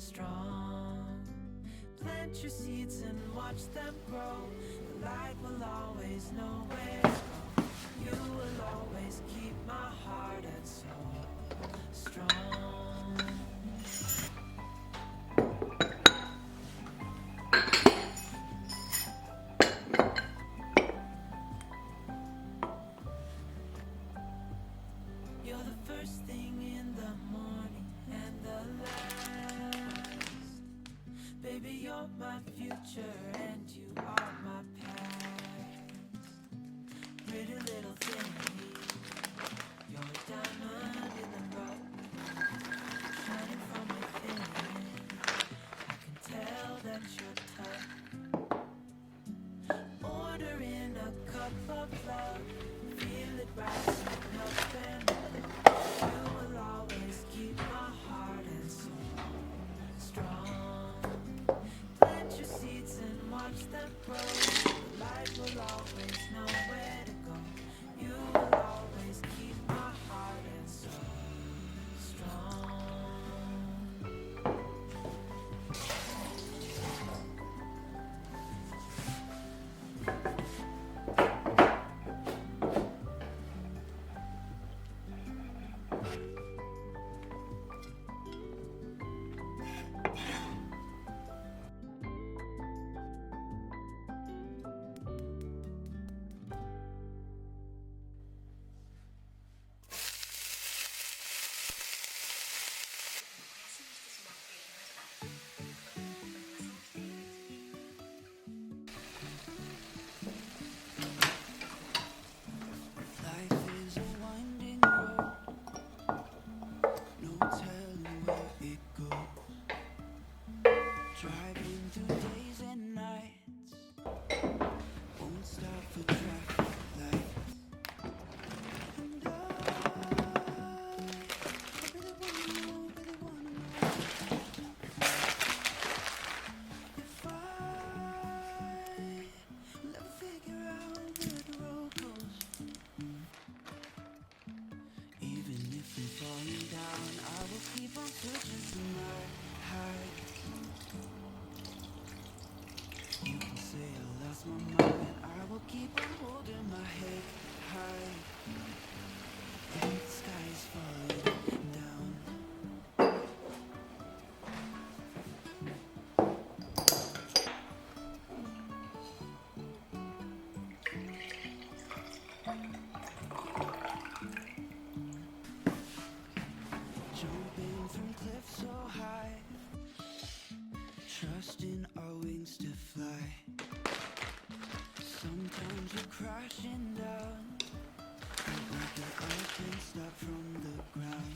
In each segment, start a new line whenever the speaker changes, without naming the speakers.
strong. Plant your seeds and watch them grow. The light will always know where to go. You will always keep my heart and soul strong. You're the first thing in the morning and the last. Baby, you're my future and you are my past. Pretty little thing, you're a diamond in the rough, shining from within. I can tell that you're tough. Order in a cup of love, feel it rising up and you will always keep my heart and soul strong. Plant your seeds and watch them grow. The light will always know where to go. You will always keep my heart and soul strong. Life is a winding road, no telling where it goes. Driving through days and nights, won't stop for traffic lights. And I really wanna know if I will ever figure out where the road goes. Even if I'm falling down, I will keep on searching for my high. You can say I lost my mind, I will keep on holding my head high. Even if the sky is falling down. Jumping from cliffs so high, trusting our wings to fly. Sometimes we're crashing down, but we get up and start from the ground.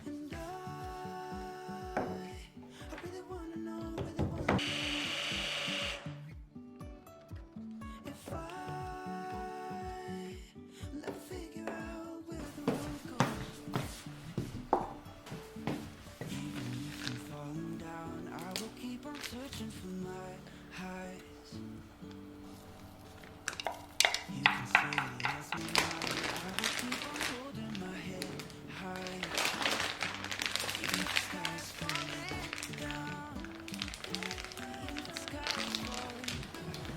And I really wanna know if I will ever figure out where the road goes. Even if I'm falling down, I will keep on searching for my highs. You can say I lost my mind, I will keep on holding my head high. Even if the sky is falling down, even if the sky is falling down,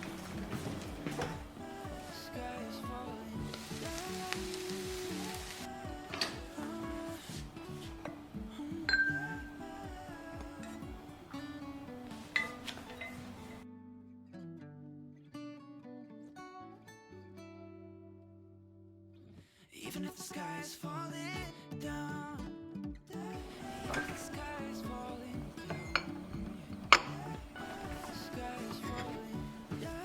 the sky is falling down. Even if the sky is falling down, even if the sky is falling down, the sky is falling down.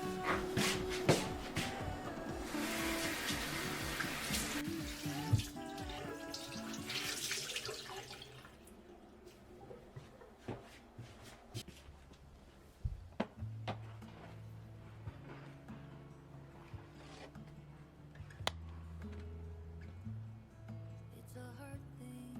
It's a hard thing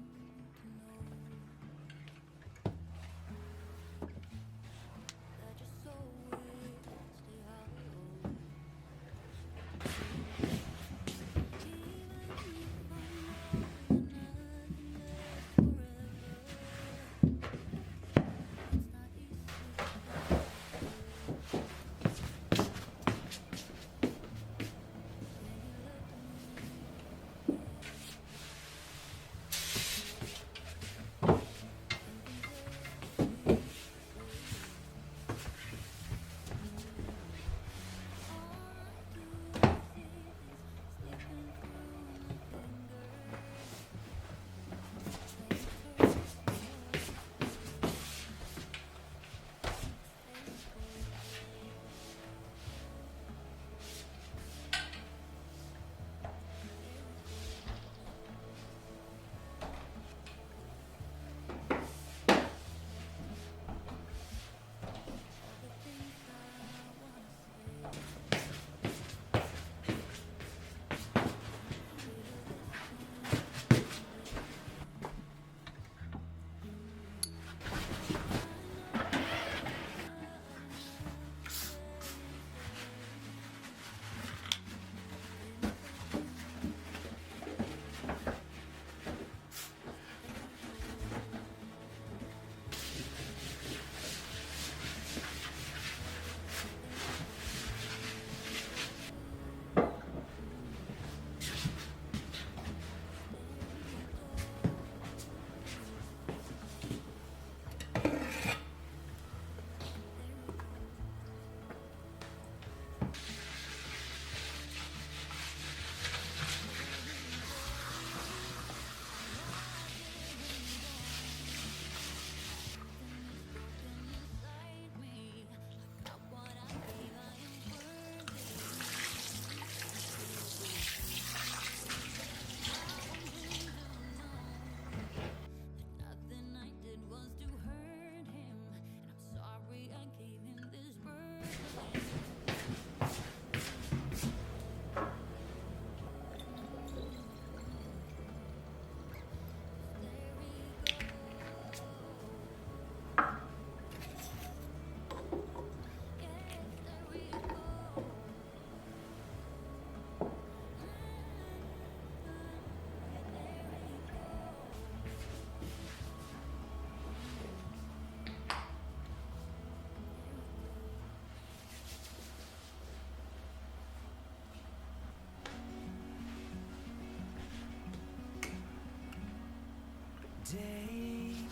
Days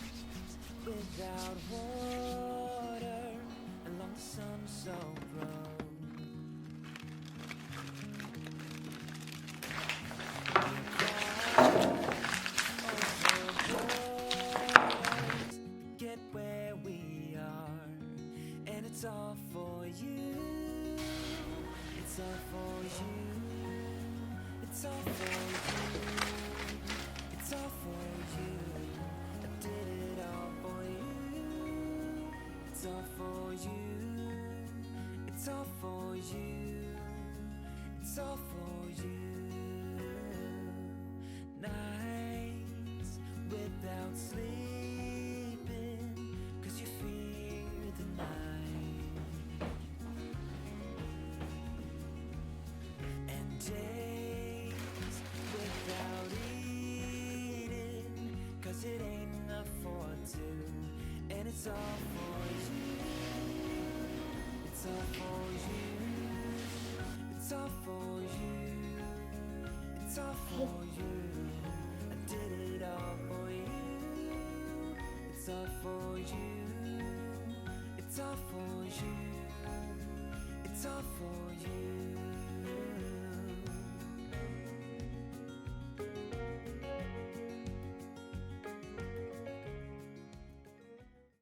without water along the sun-soaked road. Borders get where we are, and it's all for you. It's all for you. It's all for you. It's all for you. I did it all for you. It's all for you. It's all for you. It's all for you. Nights without sleeping, 'cause you fear the night. And days without eating, 'cause it ain't enough for two. And it's all for you. It's all for you. It's all for you. It's all for you. I did it all for you. It's all for you. It's all for you.